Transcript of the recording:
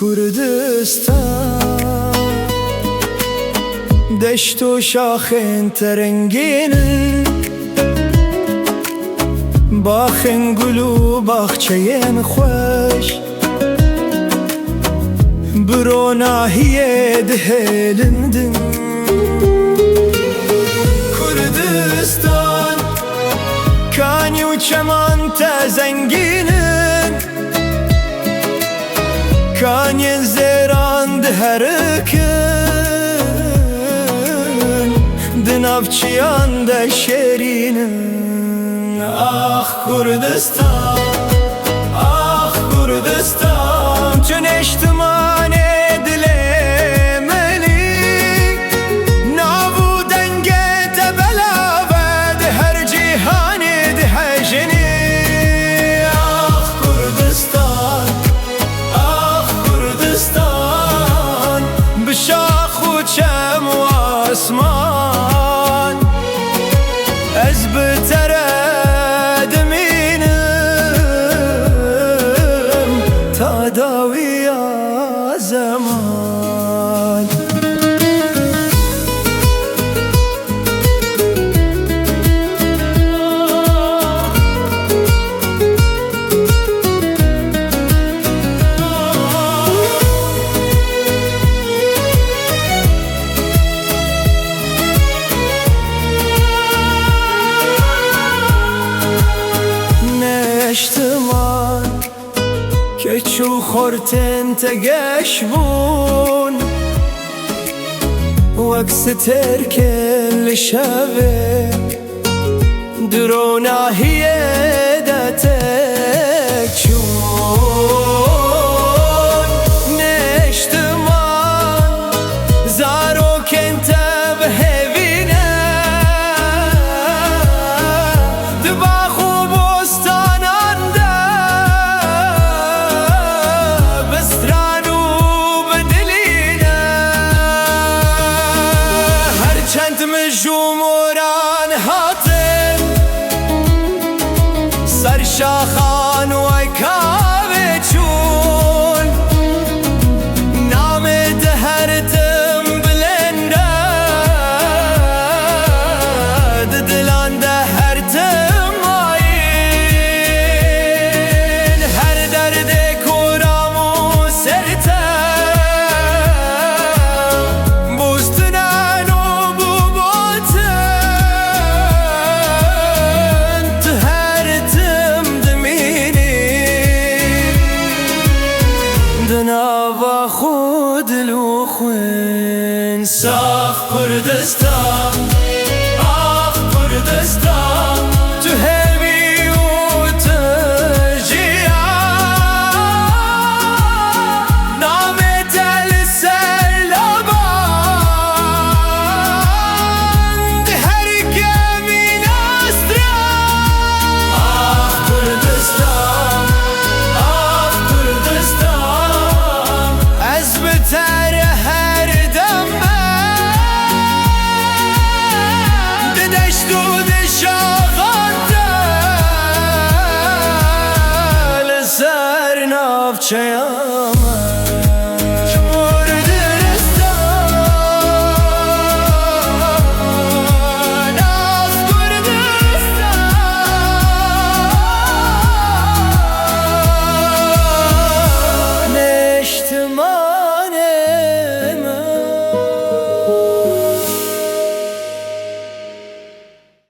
کردستان دشت و شاخن ترنگین باخن گل و باخچه‌ین خوش برو ناحیه دهلندن کردستان کانی و چمان تا زنگینن کانی زیران دهرکن دنافچیان ده شیرینن آخ کردستان آخ کردستان چون اجتماع اسمان از بتره دمینم تا داوی زمان اشتمان که چو خورتن تگش بون وکس ترکن لشبه درو ناحیه دتک چون نشتمان زارو کنت به هوینه دباخو چند مجموران هاتم سرشاخان و کاوه چون نام دهرتم بلنده دلان دهرتم آین هر درد کورام و سرتم بوستنان دناوا خود لوخوین ساخ کردستان آخ کردستان تو همی و تجیان نام تل سلابان هر کمی نستران آخ کردستان آخ کردستان از بتر هر دمه دشت و دشاخانده لسر نافچه‌ان